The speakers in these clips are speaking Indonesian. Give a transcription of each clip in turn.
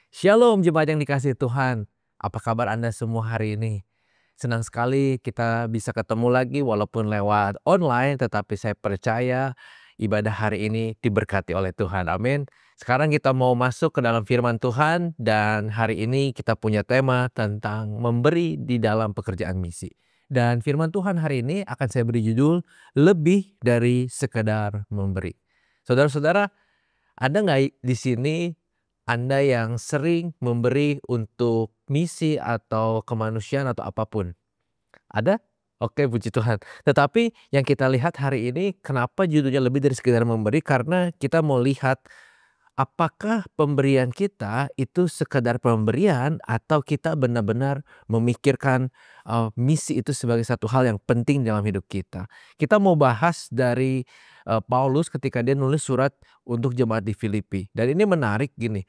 Shalom jemaat yang dikasihi Tuhan. Apa kabar Anda semua hari ini? Senang sekali kita bisa ketemu lagi walaupun lewat online, tetapi saya percaya ibadah hari ini diberkati oleh Tuhan. Amin. Sekarang kita mau masuk ke dalam firman Tuhan dan hari ini kita punya tema tentang memberi di dalam pekerjaan misi. Dan firman Tuhan hari ini akan saya beri judul lebih dari sekedar memberi. Saudara-saudara, ada nggak di sini Anda yang sering memberi untuk misi atau kemanusiaan atau apapun? Ada? Oke, puji Tuhan. Tetapi yang kita lihat hari ini kenapa judulnya lebih dari sekedar memberi, karena kita mau lihat apakah pemberian kita itu sekedar pemberian atau kita benar-benar memikirkan misi itu sebagai satu hal yang penting dalam hidup kita. Kita mau bahas dari Paulus ketika dia nulis surat untuk jemaat di Filipi. Dan ini menarik gini,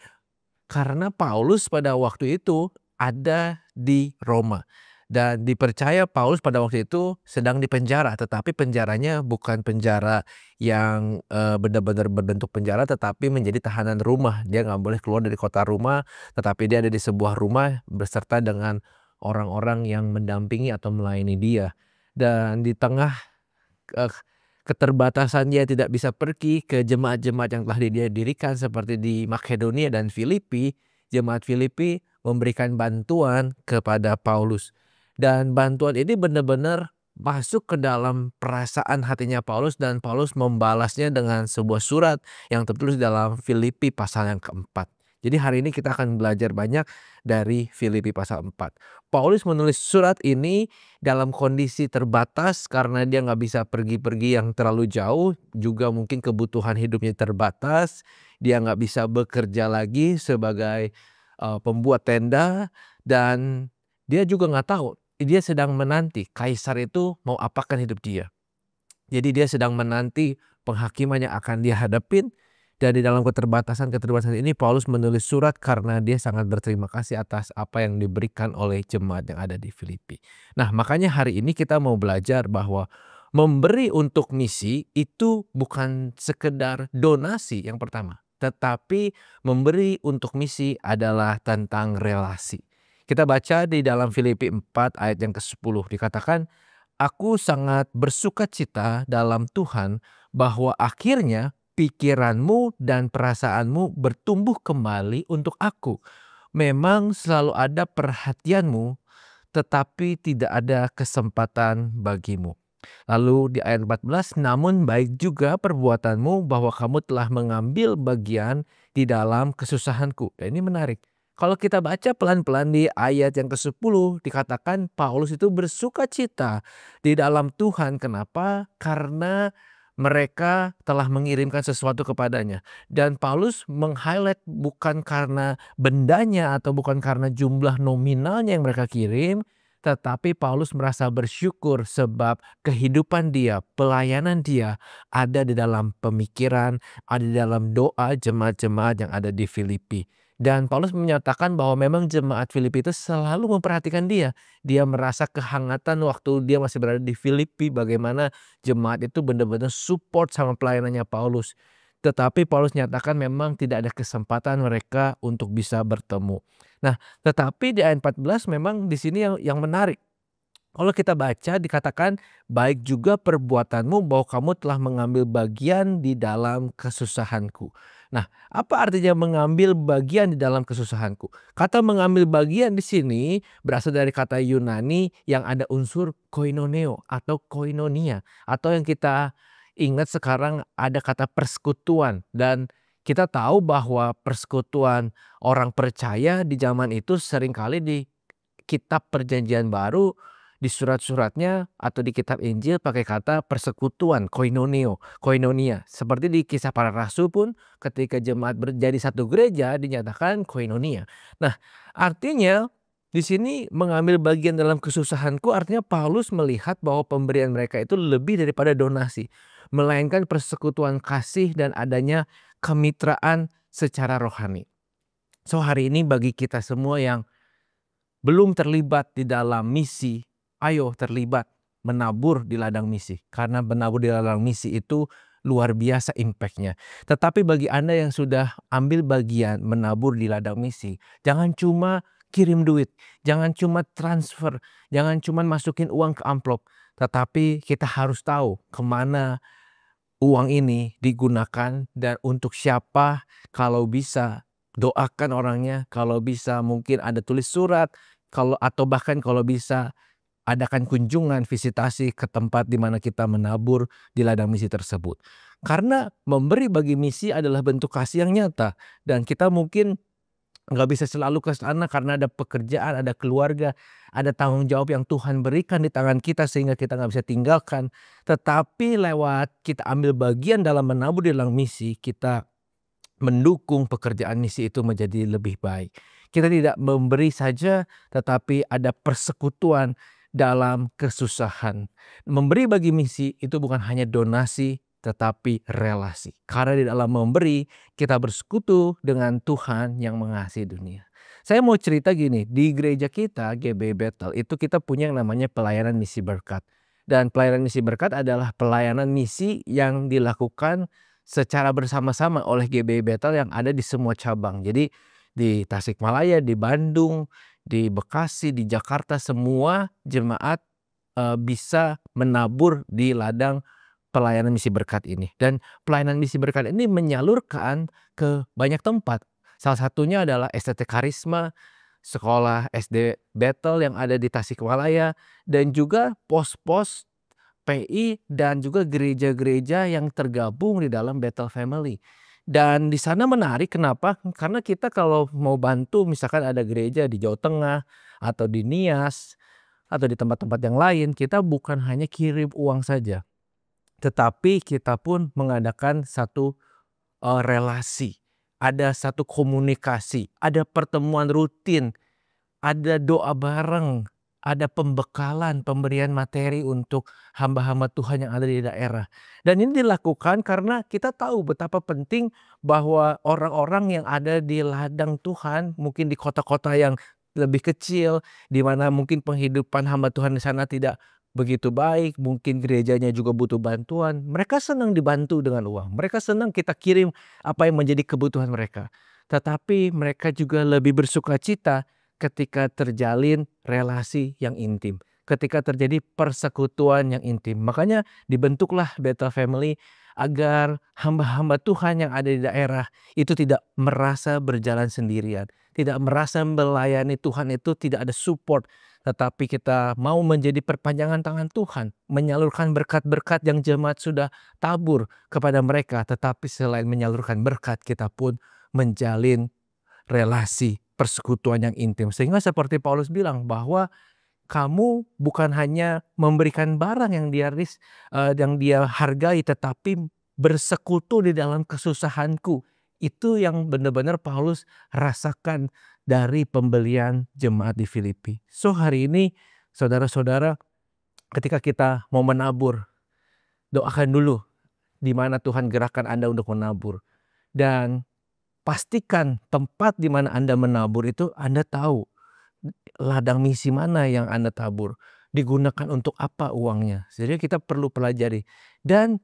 karena Paulus pada waktu itu ada di Roma dan dipercaya Paulus pada waktu itu sedang dipenjara, tetapi penjaranya bukan penjara yang benar-benar berbentuk penjara, tetapi menjadi tahanan rumah. Dia nggak boleh keluar dari kota Roma, tetapi dia ada di sebuah rumah beserta dengan orang-orang yang mendampingi atau melayani dia. Dan di tengah eh, keterbatasan dia tidak bisa pergi ke jemaat-jemaat yang telah dia dirikan seperti di Makedonia dan Filipi, jemaat Filipi memberikan bantuan kepada Paulus. Dan bantuan ini benar-benar masuk ke dalam perasaan hatinya Paulus dan Paulus membalasnya dengan sebuah surat yang tertulis dalam Filipi pasal yang keempat. Jadi hari ini kita akan belajar banyak dari Filipi pasal 4. Paulus menulis surat ini dalam kondisi terbatas karena dia nggak bisa pergi-pergi yang terlalu jauh, juga mungkin kebutuhan hidupnya terbatas, dia nggak bisa bekerja lagi sebagai pembuat tenda, dan dia juga nggak tahu, dia sedang menanti kaisar itu mau apakan hidup dia. Jadi dia sedang menanti penghakiman yang akan dia hadapin. Dan di dalam keterbatasan ini Paulus menulis surat karena dia sangat berterima kasih atas apa yang diberikan oleh jemaat yang ada di Filipi. Nah, makanya hari ini kita mau belajar bahwa memberi untuk misi itu bukan sekedar donasi yang pertama, tetapi memberi untuk misi adalah tentang relasi. Kita baca di dalam Filipi 4 ayat yang ke-10 dikatakan, "Aku sangat bersukacita dalam Tuhan bahwa akhirnya pikiranmu dan perasaanmu bertumbuh kembali untuk aku. Memang selalu ada perhatianmu, tetapi tidak ada kesempatan bagimu." Lalu di ayat 14, "Namun baik juga perbuatanmu bahwa kamu telah mengambil bagian di dalam kesusahanku." Dan ini menarik. Kalau kita baca pelan-pelan di ayat yang ke-10 dikatakan Paulus itu bersuka cita di dalam Tuhan. Kenapa? Karena mereka telah mengirimkan sesuatu kepadanya. Dan Paulus meng-highlight bukan karena bendanya atau bukan karena jumlah nominalnya yang mereka kirim, tetapi Paulus merasa bersyukur sebab kehidupan dia, pelayanan dia ada di dalam pemikiran, ada di dalam doa jemaat-jemaat yang ada di Filipi. Dan Paulus menyatakan bahwa memang jemaat Filipi itu selalu memperhatikan dia. Dia merasa kehangatan waktu dia masih berada di Filipi, bagaimana jemaat itu benar-benar support sama pelayanannya Paulus. Tetapi Paulus nyatakan memang tidak ada kesempatan mereka untuk bisa bertemu. Nah, tetapi di ayat 14 memang di sini yang menarik. Kalau kita baca dikatakan, "Baik juga perbuatanmu bahwa kamu telah mengambil bagian di dalam kesusahanku." Nah, apa artinya mengambil bagian di dalam kesusahanku? Kata mengambil bagian di sini berasal dari kata Yunani yang ada unsur koinoneo atau koinonia, atau yang kita ingat sekarang ada kata persekutuan. Dan kita tahu bahwa persekutuan orang percaya di zaman itu seringkali di kitab Perjanjian Baru, di surat-suratnya atau di kitab Injil pakai kata persekutuan, koinoneo, koinonia. Seperti di Kisah Para Rasul pun ketika jemaat menjadi satu gereja dinyatakan koinonia. Nah, artinya di sini mengambil bagian dalam kesusahanku artinya Paulus melihat bahwa pemberian mereka itu lebih daripada donasi, melainkan persekutuan kasih dan adanya kemitraan secara rohani. So hari ini bagi kita semua yang belum terlibat di dalam misi, ayo terlibat menabur di ladang misi. Karena menabur di ladang misi itu luar biasa impact-nya. Tetapi bagi Anda yang sudah ambil bagian menabur di ladang misi, jangan cuma kirim duit, jangan cuma transfer, jangan cuma masukin uang ke amplop, tetapi kita harus tahu kemana uang ini digunakan dan untuk siapa. Kalau bisa doakan orangnya, kalau bisa mungkin Anda tulis surat, atau bahkan kalau bisa adakan kunjungan visitasi ke tempat di mana kita menabur di ladang misi tersebut. Karena memberi bagi misi adalah bentuk kasih yang nyata dan kita mungkin nggak bisa selalu ke sana karena ada pekerjaan, ada keluarga, ada tanggung jawab yang Tuhan berikan di tangan kita sehingga kita nggak bisa tinggalkan. Tetapi lewat kita ambil bagian dalam menabur di dalam misi, kita mendukung pekerjaan misi itu menjadi lebih baik. Kita tidak memberi saja, tetapi ada persekutuan dalam kesusahan. Memberi bagi misi itu bukan hanya donasi, tetapi relasi. Karena di dalam memberi, kita bersekutu dengan Tuhan yang mengasihi dunia. Saya mau cerita gini, di gereja kita, GBI Bethel, itu kita punya yang namanya pelayanan misi berkat. Dan pelayanan misi berkat adalah pelayanan misi yang dilakukan secara bersama-sama oleh GBI Bethel yang ada di semua cabang. Jadi di Tasikmalaya, di Bandung, di Bekasi, di Jakarta, semua jemaat bisa menabur di ladang pelayanan misi berkat ini. Dan pelayanan misi berkat ini menyalurkan ke banyak tempat. Salah satunya adalah STT Karisma, sekolah SD Bethel yang ada di Tasikmalaya, dan juga pos-pos PI dan juga gereja-gereja yang tergabung di dalam Bethel Family. Dan di sana menarik kenapa? Karena kita kalau mau bantu misalkan ada gereja di Jawa Tengah atau di Nias atau di tempat-tempat yang lain, kita bukan hanya kirim uang saja. Tetapi kita pun mengadakan satu relasi, ada satu komunikasi, ada pertemuan rutin, ada doa bareng, ada pembekalan, pemberian materi untuk hamba-hamba Tuhan yang ada di daerah. Dan ini dilakukan karena kita tahu betapa penting bahwa orang-orang yang ada di ladang Tuhan, mungkin di kota-kota yang lebih kecil, di mana mungkin penghidupan hamba Tuhan di sana tidak begitu baik, mungkin gerejanya juga butuh bantuan. Mereka senang dibantu dengan uang. Mereka senang kita kirim apa yang menjadi kebutuhan mereka. Tetapi mereka juga lebih bersukacita ketika terjalin relasi yang intim, ketika terjadi persekutuan yang intim. Makanya dibentuklah Bethel Family agar hamba-hamba Tuhan yang ada di daerah itu tidak merasa berjalan sendirian, tidak merasa melayani Tuhan itu tidak ada support, tetapi kita mau menjadi perpanjangan tangan Tuhan, menyalurkan berkat-berkat yang jemaat sudah tabur kepada mereka. Tetapi selain menyalurkan berkat, kita pun menjalin relasi persekutuan yang intim. Sehingga seperti Paulus bilang bahwa kamu bukan hanya memberikan barang yang yang dia hargai, tetapi bersekutu di dalam kesusahanku. Itu yang benar-benar Paulus rasakan dari pembelian jemaat di Filipi. So hari ini saudara-saudara, ketika kita mau menabur, doakan dulu di mana Tuhan gerakkan Anda untuk menabur. Dan pastikan tempat di mana Anda menabur itu Anda tahu ladang misi mana yang Anda tabur, digunakan untuk apa uangnya. Jadi kita perlu pelajari. Dan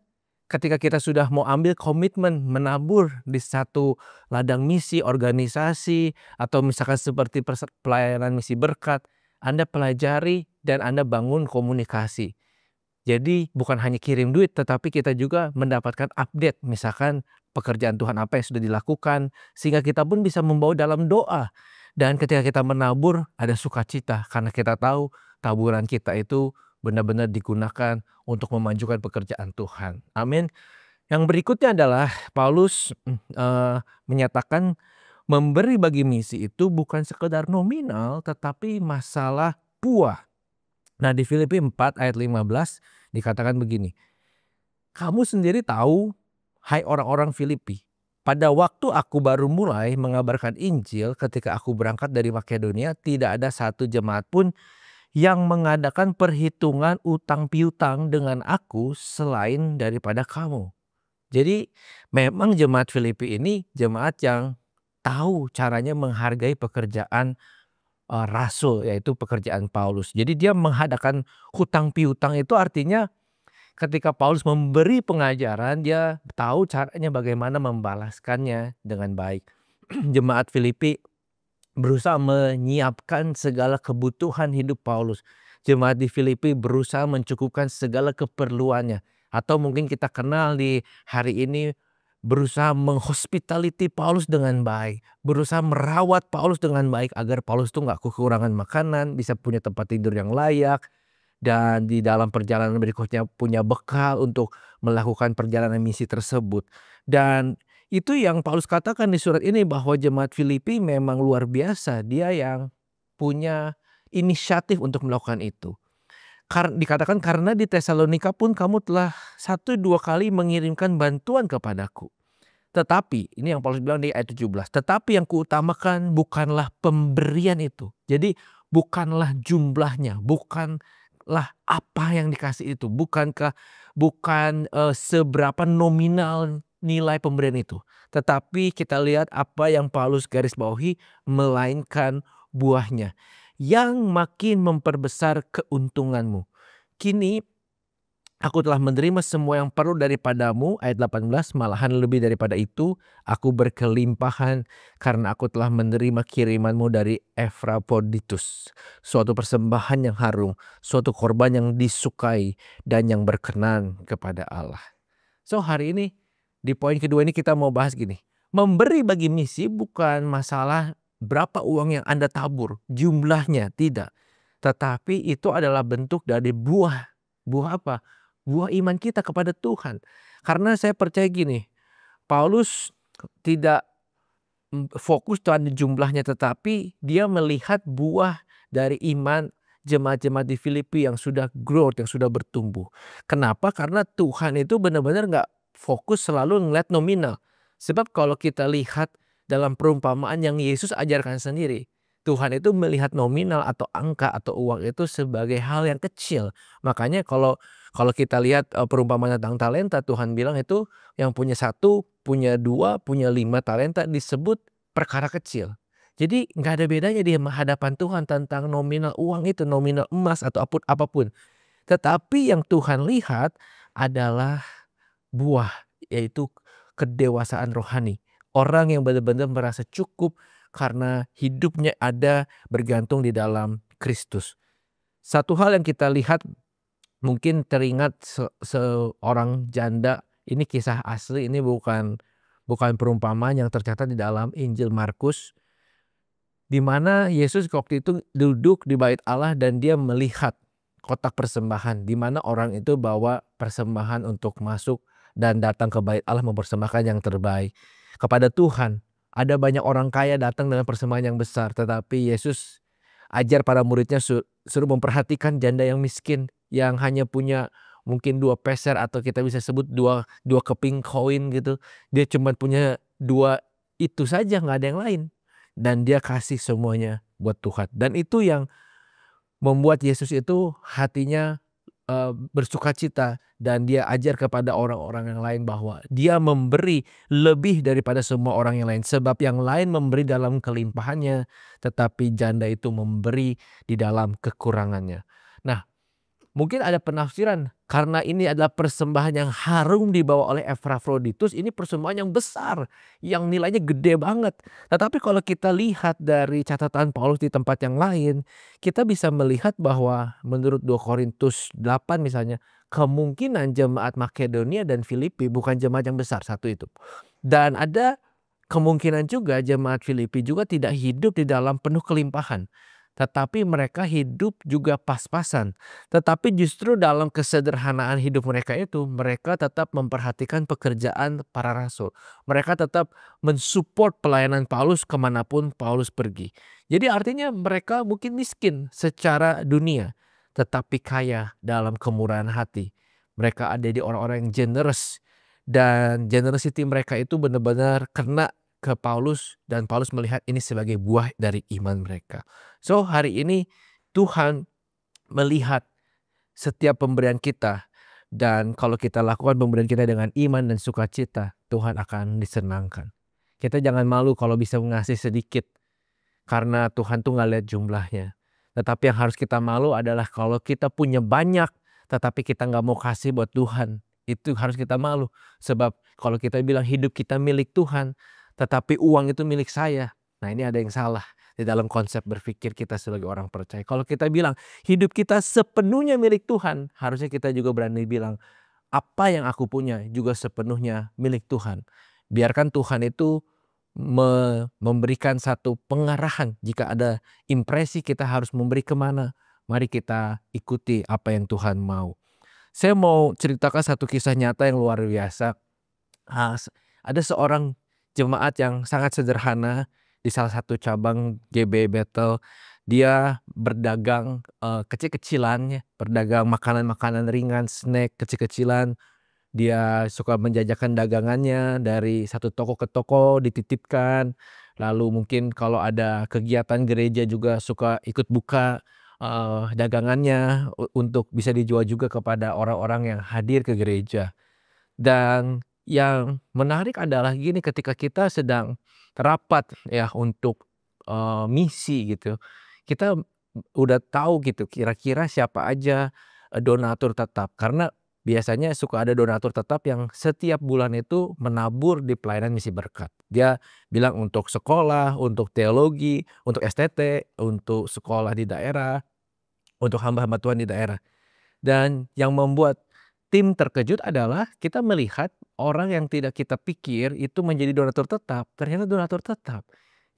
ketika kita sudah mau ambil komitmen menabur di satu ladang misi, organisasi, atau misalkan seperti pelayanan misi berkat, Anda pelajari dan Anda bangun komunikasi. Jadi bukan hanya kirim duit, tetapi kita juga mendapatkan update, misalkan pekerjaan Tuhan apa yang sudah dilakukan, sehingga kita pun bisa membawa dalam doa. Dan ketika kita menabur, ada sukacita, karena kita tahu taburan kita itu benar-benar digunakan untuk memajukan pekerjaan Tuhan. Amin. Yang berikutnya adalah Paulus menyatakan memberi bagi misi itu bukan sekedar nominal, tetapi masalah buah. Nah di Filipi 4 ayat 15 dikatakan begini, kamu sendiri tahu, hai orang-orang Filipi, pada waktu aku baru mulai mengabarkan Injil ketika aku berangkat dari Makedonia, tidak ada satu jemaat pun yang mengadakan perhitungan utang piutang dengan aku selain daripada kamu. Jadi memang jemaat Filipi ini jemaat yang tahu caranya menghargai pekerjaan rasul, yaitu pekerjaan Paulus. Jadi dia mengadakan hutang piutang itu artinya ketika Paulus memberi pengajaran, dia tahu caranya bagaimana membalaskannya dengan baik. Jemaat Filipi berusaha menyiapkan segala kebutuhan hidup Paulus. Jemaat di Filipi berusaha mencukupkan segala keperluannya. Atau mungkin kita kenal di hari ini, berusaha menghospitality Paulus dengan baik. Berusaha merawat Paulus dengan baik agar Paulus tuh nggak kekurangan makanan, bisa punya tempat tidur yang layak. Dan di dalam perjalanan berikutnya punya bekal untuk melakukan perjalanan misi tersebut. Dan itu yang Paulus katakan di surat ini, bahwa jemaat Filipi memang luar biasa. Dia yang punya inisiatif untuk melakukan itu. Dikatakan karena di Tesalonika pun kamu telah 1-2 kali mengirimkan bantuan kepadaku. Tetapi, ini yang Paulus bilang di ayat 17. Tetapi yang kuutamakan bukanlah pemberian itu. Jadi bukanlah jumlahnya, bukanlah apa yang dikasih itu. Bukan seberapa nominal nilai pemberian itu. Tetapi kita lihat apa yang Paulus garis bawahi, melainkan buahnya yang makin memperbesar keuntunganmu. Kini aku telah menerima semua yang perlu daripadamu, ayat 18, malahan lebih daripada itu, aku berkelimpahan karena aku telah menerima kirimanmu dari Epaphroditus, suatu persembahan yang harum, suatu korban yang disukai dan yang berkenan kepada Allah. So hari ini di poin kedua ini kita mau bahas gini, memberi bagi misi bukan masalah berapa uang yang Anda tabur, jumlahnya tidak, tetapi itu adalah bentuk dari buah apa? Buah iman kita kepada Tuhan. Karena saya percaya gini, Paulus tidak fokus pada jumlahnya, tetapi dia melihat buah dari iman jemaat-jemaat di Filipi yang sudah growth, yang sudah bertumbuh. Kenapa? Karena Tuhan itu benar-benar gak fokus selalu ngeliat nominal. Sebab kalau kita lihat dalam perumpamaan yang Yesus ajarkan sendiri, Tuhan itu melihat nominal atau angka atau uang itu sebagai hal yang kecil. Makanya kalau kita lihat perumpamaan tentang talenta, Tuhan bilang itu yang punya 1, punya 2, punya 5 talenta disebut perkara kecil. Jadi nggak ada bedanya di hadapan Tuhan tentang nominal uang itu, nominal emas atau apapun. Tetapi yang Tuhan lihat adalah buah, yaitu kedewasaan rohani. Orang yang benar-benar merasa cukup karena hidupnya ada bergantung di dalam Kristus. Satu hal yang kita lihat, mungkin teringat seorang janda, ini kisah asli, ini bukan perumpamaan yang tercatat di dalam Injil Markus, di mana Yesus waktu itu duduk di bait Allah dan dia melihat kotak persembahan, di mana orang itu bawa persembahan untuk masuk dan datang ke bait Allah mempersembahkan yang terbaik kepada Tuhan. Ada banyak orang kaya datang dengan persembahan yang besar, tetapi Yesus ajar para muridnya suruh memperhatikan janda yang miskin, yang hanya punya mungkin 2 peser atau kita bisa sebut 2 keping koin gitu. Dia cuma punya 2 itu saja, nggak ada yang lain. Dan dia kasih semuanya buat Tuhan. Dan itu yang membuat Yesus itu hatinya bersukacita, dan dia ajar kepada orang-orang yang lain bahwa dia memberi lebih daripada semua orang yang lain. Sebab yang lain memberi dalam kelimpahannya, tetapi janda itu memberi di dalam kekurangannya. Nah, mungkin ada penafsiran karena ini adalah persembahan yang harum dibawa oleh Epaphroditus, ini persembahan yang besar, yang nilainya gede banget. Tetapi kalau kita lihat dari catatan Paulus di tempat yang lain, kita bisa melihat bahwa menurut 2 Korintus 8 misalnya, kemungkinan jemaat Makedonia dan Filipi bukan jemaat yang besar, satu itu. Dan ada kemungkinan juga jemaat Filipi juga tidak hidup di dalam penuh kelimpahan, tetapi mereka hidup juga pas-pasan. Tetapi justru dalam kesederhanaan hidup mereka itu, mereka tetap memperhatikan pekerjaan para rasul. Mereka tetap mensupport pelayanan Paulus kemanapun Paulus pergi. Jadi artinya mereka mungkin miskin secara dunia, tetapi kaya dalam kemurahan hati. Mereka ada di orang-orang yang generous, dan generosity mereka itu benar-benar kena ke Paulus, dan Paulus melihat ini sebagai buah dari iman mereka. So hari ini Tuhan melihat setiap pemberian kita, dan kalau kita lakukan pemberian kita dengan iman dan sukacita, Tuhan akan disenangkan. Kita jangan malu kalau bisa ngasih sedikit, karena Tuhan tuh nggak lihat jumlahnya. Tetapi yang harus kita malu adalah kalau kita punya banyak tetapi kita nggak mau kasih buat Tuhan, itu harus kita malu. Sebab kalau kita bilang hidup kita milik Tuhan, tetapi uang itu milik saya, nah ini ada yang salah di dalam konsep berpikir kita sebagai orang percaya. Kalau kita bilang hidup kita sepenuhnya milik Tuhan, harusnya kita juga berani bilang, apa yang aku punya juga sepenuhnya milik Tuhan. Biarkan Tuhan itu memberikan satu pengarahan jika ada impresi kita harus memberi kemana. Mari kita ikuti apa yang Tuhan mau. Saya mau ceritakan satu kisah nyata yang luar biasa. Ada seorang jemaat yang sangat sederhana di salah satu cabang GB Bethel. Dia berdagang kecil-kecilan, berdagang makanan-makanan ringan, snack kecil-kecilan. Dia suka menjajakan dagangannya dari satu toko ke toko, dititipkan. Lalu mungkin kalau ada kegiatan gereja juga suka ikut buka dagangannya untuk bisa dijual juga kepada orang-orang yang hadir ke gereja. Dan yang menarik adalah gini, ketika kita sedang rapat ya untuk misi gitu, kita udah tahu gitu kira-kira siapa aja donatur tetap. Karena biasanya suka ada donatur tetap yang setiap bulan itu menabur di pelayanan misi berkat. Dia bilang untuk sekolah, untuk teologi, untuk STT, untuk sekolah di daerah, untuk hamba-hamba Tuhan di daerah. Dan yang membuat tim terkejut adalah kita melihat orang yang tidak kita pikir itu menjadi donatur tetap, ternyata donatur tetap.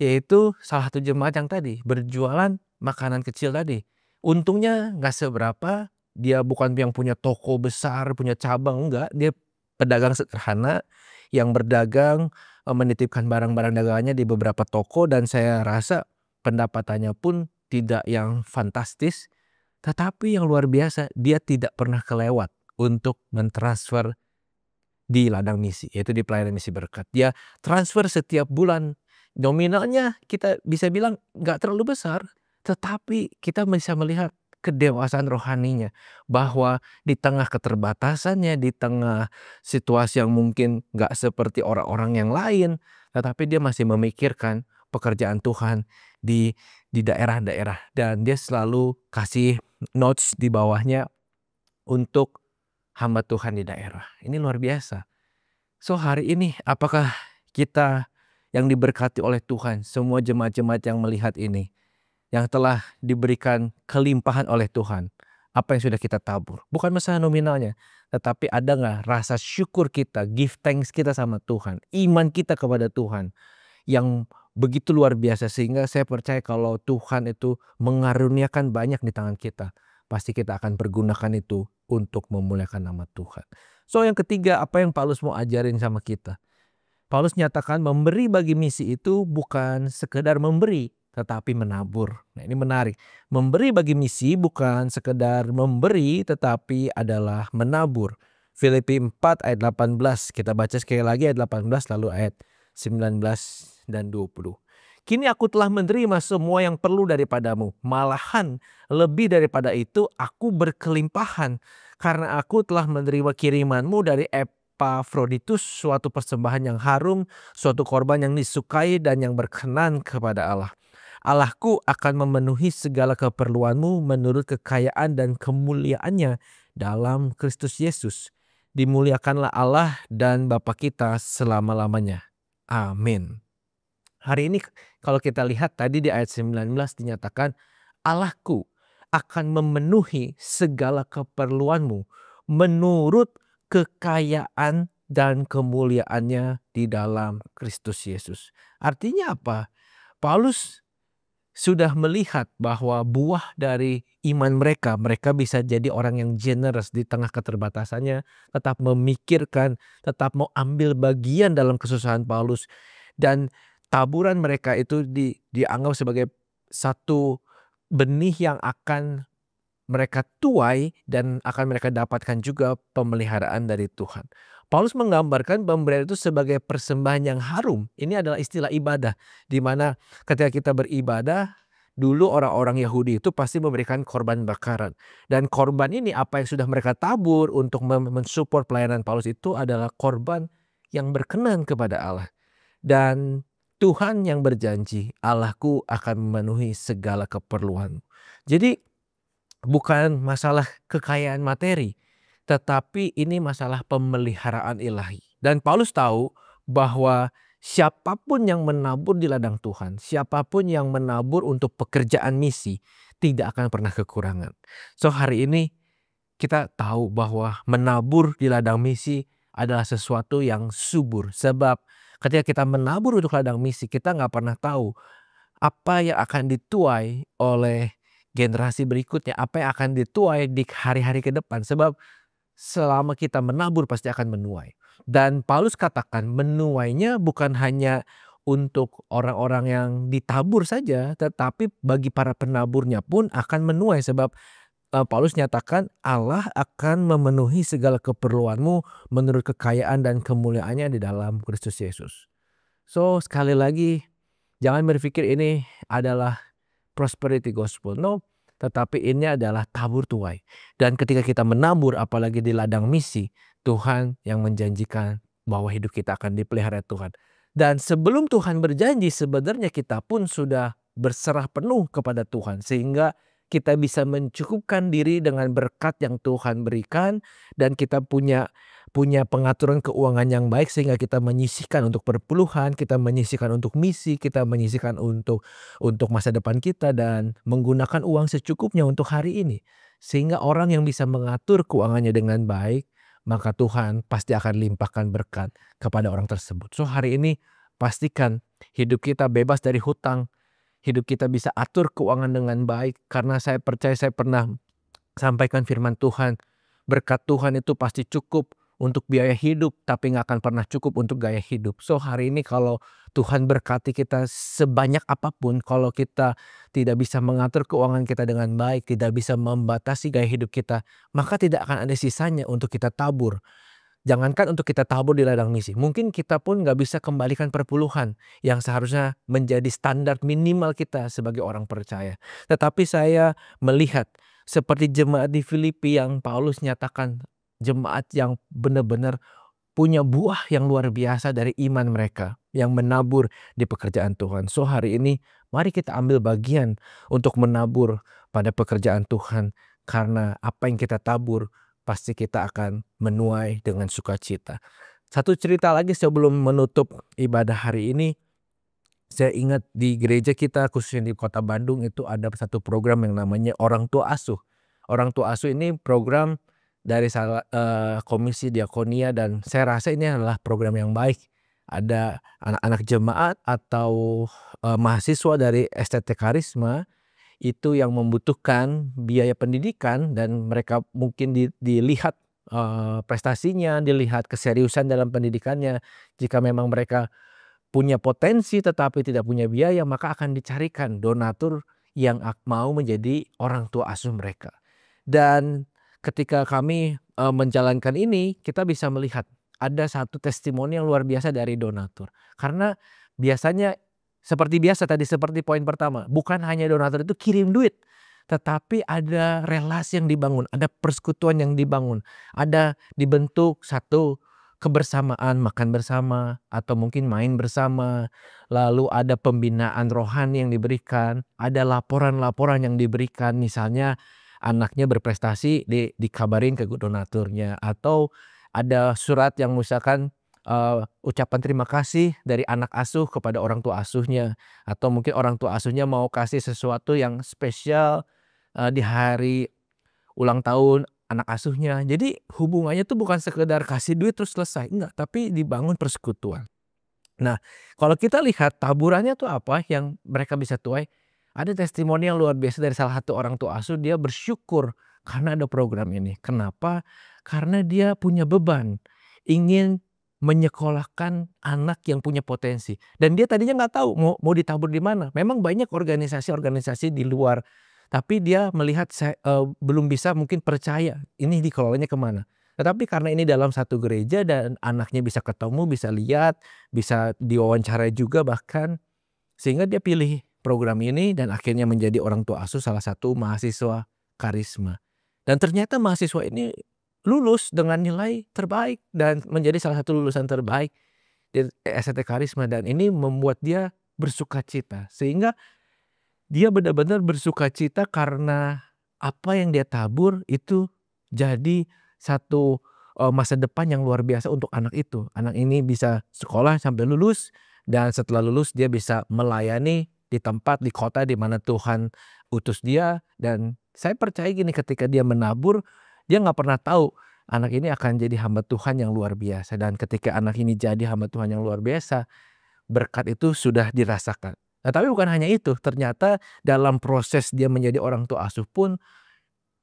Yaitu salah satu jemaat yang tadi berjualan makanan kecil tadi. Untungnya nggak seberapa, dia bukan yang punya toko besar, punya cabang, enggak. Dia pedagang sederhana yang berdagang, menitipkan barang-barang dagangannya di beberapa toko, dan saya rasa pendapatannya pun tidak yang fantastis. Tetapi yang luar biasa, dia tidak pernah kelewat untuk mentransfer di ladang misi, yaitu di pelayanan misi berkat. Dia transfer setiap bulan. Nominalnya kita bisa bilang nggak terlalu besar, tetapi kita bisa melihat kedewasaan rohaninya. Bahwa di tengah keterbatasannya, di tengah situasi yang mungkin nggak seperti orang-orang yang lain, tetapi dia masih memikirkan pekerjaan Tuhan di daerah-daerah. Dan dia selalu kasih notes di bawahnya untuk hamba Tuhan di daerah. Ini luar biasa. So hari ini apakah kita yang diberkati oleh Tuhan, semua jemaat-jemaat yang melihat ini, yang telah diberikan kelimpahan oleh Tuhan, apa yang sudah kita tabur? Bukan masalah nominalnya, tetapi ada nggak rasa syukur kita, give thanks kita sama Tuhan, iman kita kepada Tuhan yang begitu luar biasa, sehingga saya percaya kalau Tuhan itu mengaruniakan banyak di tangan kita, pasti kita akan pergunakan itu untuk memuliakan nama Tuhan. So yang ketiga, apa yang Paulus mau ajarin sama kita? Paulus nyatakan memberi bagi misi itu bukan sekedar memberi, tetapi menabur. Nah ini menarik. Memberi bagi misi bukan sekedar memberi, tetapi adalah menabur. Filipi 4 ayat 18. Kita baca sekali lagi ayat 18 lalu ayat 19 dan 20. Kini aku telah menerima semua yang perlu daripadamu. Malahan lebih daripada itu aku berkelimpahan. Karena aku telah menerima kirimanmu dari Epafroditus, suatu persembahan yang harum, suatu korban yang disukai dan yang berkenan kepada Allah. Allahku akan memenuhi segala keperluanmu menurut kekayaan dan kemuliaannya dalam Kristus Yesus. Dimuliakanlah Allah dan Bapa kita selama-lamanya. Amin. Hari ini kalau kita lihat tadi di ayat 19 dinyatakan Allahku akan memenuhi segala keperluanmu menurut kekayaan dan kemuliaannya di dalam Kristus Yesus. Artinya apa? Paulus sudah melihat bahwa buah dari iman mereka bisa jadi orang yang generous di tengah keterbatasannya, tetap memikirkan, tetap mau ambil bagian dalam kesusahan Paulus, dan taburan mereka itu dianggap sebagai satu benih yang akan mereka tuai dan akan mereka dapatkan juga pemeliharaan dari Tuhan. Paulus menggambarkan pemberian itu sebagai persembahan yang harum. Ini adalah istilah ibadah, di mana ketika kita beribadah, dulu orang-orang Yahudi itu pasti memberikan korban bakaran. Dan korban ini apa yang sudah mereka tabur untuk mensupport pelayanan Paulus itu adalah korban yang berkenan kepada Allah. Dan Tuhan yang berjanji, Allahku akan memenuhi segala keperluanmu. Jadi bukan masalah kekayaan materi, tetapi ini masalah pemeliharaan ilahi. Dan Paulus tahu bahwa siapapun yang menabur di ladang Tuhan, siapapun yang menabur untuk pekerjaan misi, tidak akan pernah kekurangan. So hari ini kita tahu bahwa menabur di ladang misi adalah sesuatu yang subur. Sebab ketika kita menabur untuk ladang misi, kita nggak pernah tahu apa yang akan dituai oleh generasi berikutnya, apa yang akan dituai di hari-hari ke depan. Sebab selama kita menabur pasti akan menuai. Dan Paulus katakan menuainya bukan hanya untuk orang-orang yang ditabur saja, tetapi bagi para penaburnya pun akan menuai. Sebab Paulus nyatakan Allah akan memenuhi segala keperluanmu menurut kekayaan dan kemuliaannya di dalam Kristus Yesus. So sekali lagi, jangan berpikir ini adalah prosperity gospel. No, tetapi ini adalah tabur tuai. Dan ketika kita menabur apalagi di ladang misi, Tuhan yang menjanjikan bahwa hidup kita akan dipelihara Tuhan. Dan sebelum Tuhan berjanji, sebenarnya kita pun sudah berserah penuh kepada Tuhan. Sehingga kita bisa mencukupkan diri dengan berkat yang Tuhan berikan. Dan kita punya pengaturan keuangan yang baik sehingga kita menyisihkan untuk perpuluhan, kita menyisihkan untuk misi, kita menyisihkan untuk masa depan kita dan menggunakan uang secukupnya untuk hari ini. Sehingga orang yang bisa mengatur keuangannya dengan baik, maka Tuhan pasti akan limpahkan berkat kepada orang tersebut. So hari ini pastikan hidup kita bebas dari hutang, hidup kita bisa atur keuangan dengan baik. Karena saya percaya, saya pernah sampaikan firman Tuhan, berkat Tuhan itu pasti cukup untuk biaya hidup, tapi nggak akan pernah cukup untuk gaya hidup. So hari ini kalau Tuhan berkati kita sebanyak apapun, kalau kita tidak bisa mengatur keuangan kita dengan baik, tidak bisa membatasi gaya hidup kita, maka tidak akan ada sisanya untuk kita tabur. Jangankan untuk kita tabur di ladang misi, mungkin kita pun nggak bisa kembalikan perpuluhan yang seharusnya menjadi standar minimal kita sebagai orang percaya. Tetapi saya melihat seperti jemaat di Filipi yang Paulus nyatakan, jemaat yang benar-benar punya buah yang luar biasa dari iman mereka yang menabur di pekerjaan Tuhan. So hari ini mari kita ambil bagian untuk menabur pada pekerjaan Tuhan, karena apa yang kita tabur pasti kita akan menuai dengan sukacita. Satu cerita lagi sebelum menutup ibadah hari ini, saya ingat di gereja kita khususnya di Kota Bandung itu ada satu program yang namanya Orang Tua Asuh. Orang Tua Asuh ini program dari Komisi Diakonia, dan saya rasa ini adalah program yang baik. Ada anak-anak jemaat atau mahasiswa dari STT Karisma itu yang membutuhkan biaya pendidikan, dan mereka mungkin dilihat prestasinya, dilihat keseriusan dalam pendidikannya. Jika memang mereka punya potensi tetapi tidak punya biaya, maka akan dicarikan donatur yang mau menjadi orang tua asuh mereka. Dan ketika kami menjalankan ini, kita bisa melihat ada satu testimoni yang luar biasa dari donatur. Karena biasanya seperti biasa tadi, seperti poin pertama, bukan hanya donatur itu kirim duit, tetapi ada relasi yang dibangun, ada persekutuan yang dibangun, ada dibentuk satu kebersamaan, makan bersama atau mungkin main bersama, lalu ada pembinaan rohani yang diberikan, ada laporan-laporan yang diberikan, misalnya anaknya berprestasi dikabarin ke donaturnya, atau ada surat yang misalkan ucapan terima kasih dari anak asuh kepada orang tua asuhnya, atau mungkin orang tua asuhnya mau kasih sesuatu yang spesial di hari ulang tahun anak asuhnya. Jadi hubungannya tuh bukan sekedar kasih duit terus selesai, enggak, tapi dibangun persekutuan. Nah, kalau kita lihat taburannya tuh apa yang mereka bisa tuai, ada testimoni yang luar biasa dari salah satu orang tua asuh, dia bersyukur karena ada program ini. Kenapa? Karena dia punya beban, ingin menyekolahkan anak yang punya potensi. Dan dia tadinya nggak tahu mau ditabur di mana. Memang banyak organisasi-organisasi di luar, tapi dia melihat belum bisa mungkin percaya ini dikelolanya kemana. Tetapi karena ini dalam satu gereja dan anaknya bisa ketemu, bisa lihat, bisa diwawancarai juga bahkan, sehingga dia pilih program ini dan akhirnya menjadi orang tua asuh salah satu mahasiswa Karisma. Dan ternyata mahasiswa ini lulus dengan nilai terbaik dan menjadi salah satu lulusan terbaik di STT Karisma, dan ini membuat dia bersukacita. Sehingga dia benar-benar bersukacita karena apa yang dia tabur itu jadi satu, masa depan yang luar biasa untuk anak itu. Anak ini bisa sekolah sampai lulus dan setelah lulus dia bisa melayani di tempat, di kota di mana Tuhan utus dia, dan saya percaya gini, ketika dia menabur, dia nggak pernah tahu anak ini akan jadi hamba Tuhan yang luar biasa, dan ketika anak ini jadi hamba Tuhan yang luar biasa, berkat itu sudah dirasakan. Nah, tapi bukan hanya itu, ternyata dalam proses dia menjadi orang tua asuh pun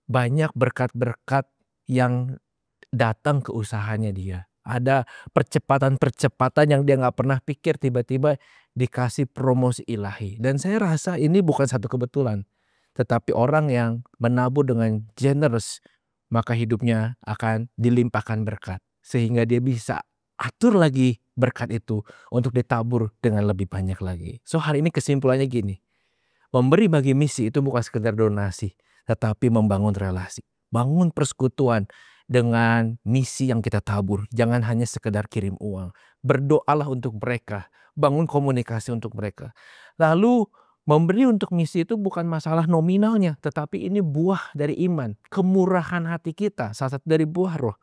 banyak berkat-berkat yang datang ke usahanya dia. Ada percepatan-percepatan yang dia nggak pernah pikir, tiba-tiba dikasih promosi ilahi. Dan saya rasa ini bukan satu kebetulan, tetapi orang yang menabur dengan generous, maka hidupnya akan dilimpahkan berkat. Sehingga dia bisa atur lagi berkat itu untuk ditabur dengan lebih banyak lagi. So hari ini kesimpulannya gini, memberi bagi misi itu bukan sekedar donasi, tetapi membangun relasi. Bangun persekutuan dengan misi yang kita tabur. Jangan hanya sekedar kirim uang. Berdoalah untuk mereka. Bangun komunikasi untuk mereka. Lalu memberi untuk misi itu bukan masalah nominalnya, tetapi ini buah dari iman. Kemurahan hati kita, salah satu dari buah roh.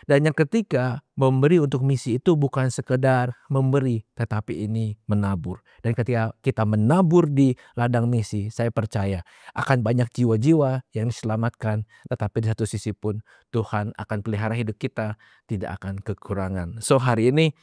Dan yang ketiga, memberi untuk misi itu bukan sekedar memberi, tetapi ini menabur. Dan ketika kita menabur di ladang misi, saya percaya akan banyak jiwa-jiwa yang diselamatkan. Tetapi di satu sisi pun Tuhan akan pelihara hidup kita, tidak akan kekurangan. So hari ini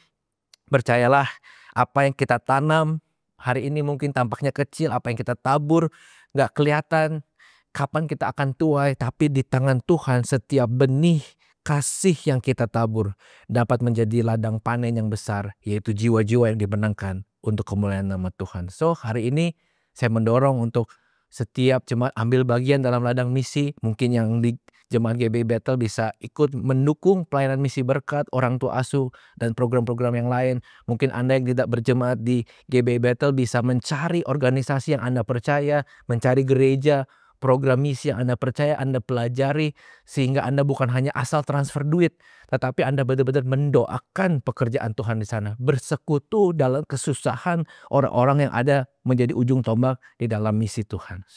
percayalah, apa yang kita tanam hari ini mungkin tampaknya kecil, apa yang kita tabur nggak kelihatan kapan kita akan tuai, tapi di tangan Tuhan setiap benih kasih yang kita tabur dapat menjadi ladang panen yang besar, yaitu jiwa-jiwa yang dimenangkan untuk kemuliaan nama Tuhan. So hari ini saya mendorong untuk setiap jemaat ambil bagian dalam ladang misi. Mungkin yang di jemaat GBI Bethel bisa ikut mendukung pelayanan misi berkat, orang tua asuh, dan program-program yang lain. Mungkin Anda yang tidak berjemaat di GBI Bethel bisa mencari organisasi yang Anda percaya, mencari gereja, program misi yang Anda percaya, Anda pelajari, sehingga Anda bukan hanya asal transfer duit, tetapi Anda benar-benar mendoakan pekerjaan Tuhan di sana. Bersekutu dalam kesusahan orang-orang yang ada menjadi ujung tombak di dalam misi Tuhan.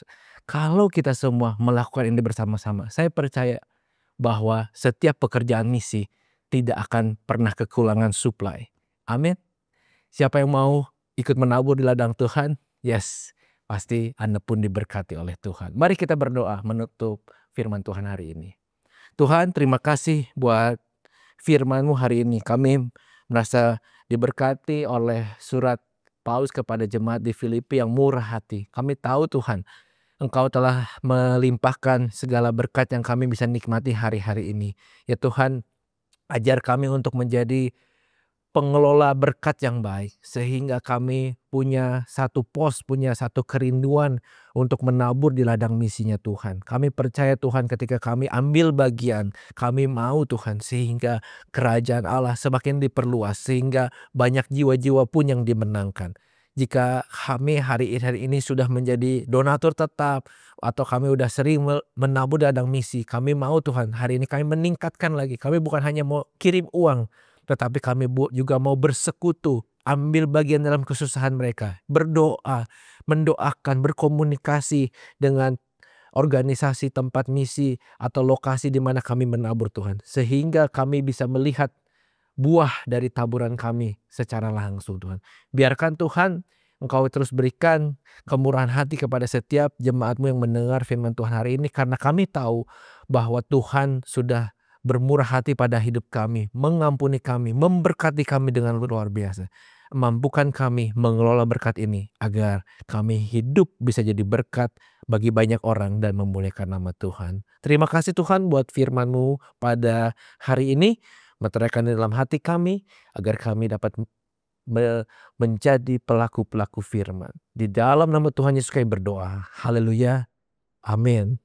Kalau kita semua melakukan ini bersama-sama, saya percaya bahwa setiap pekerjaan misi tidak akan pernah kekurangan supply. Amin. Siapa yang mau ikut menabur di ladang Tuhan? Yes. Pasti Anda pun diberkati oleh Tuhan. Mari kita berdoa menutup firman Tuhan hari ini. Tuhan, terima kasih buat firman-Mu hari ini. Kami merasa diberkati oleh surat Paulus kepada jemaat di Filipi yang murah hati. Kami tahu Tuhan, Engkau telah melimpahkan segala berkat yang kami bisa nikmati hari-hari ini. Ya Tuhan, ajar kami untuk menjadi pengelola berkat yang baik, sehingga kami punya satu pos, punya satu kerinduan untuk menabur di ladang misinya Tuhan. Kami percaya Tuhan, ketika kami ambil bagian, kami mau Tuhan, sehingga kerajaan Allah semakin diperluas, sehingga banyak jiwa-jiwa pun yang dimenangkan. Jika kami hari ini sudah menjadi donatur tetap, atau kami udah sering menabur di ladang misi, kami mau Tuhan, hari ini kami meningkatkan lagi. Kami bukan hanya mau kirim uang, tetapi kami juga mau bersekutu, ambil bagian dalam kesusahan mereka, berdoa, mendoakan, berkomunikasi dengan organisasi tempat misi atau lokasi di mana kami menabur Tuhan. Sehingga kami bisa melihat buah dari taburan kami secara langsung Tuhan. Biarkan Tuhan Engkau terus berikan kemurahan hati kepada setiap jemaat-Mu yang mendengar firman Tuhan hari ini, karena kami tahu bahwa Tuhan sudah bermurah hati pada hidup kami, mengampuni kami, memberkati kami dengan luar biasa. Mampukan kami mengelola berkat ini agar kami hidup bisa jadi berkat bagi banyak orang dan memuliakan nama Tuhan. Terima kasih Tuhan buat firman-Mu pada hari ini. Meteraikan di dalam hati kami agar kami dapat menjadi pelaku-pelaku firman. Di dalam nama Tuhan Yesus kami berdoa. Haleluya. Amin.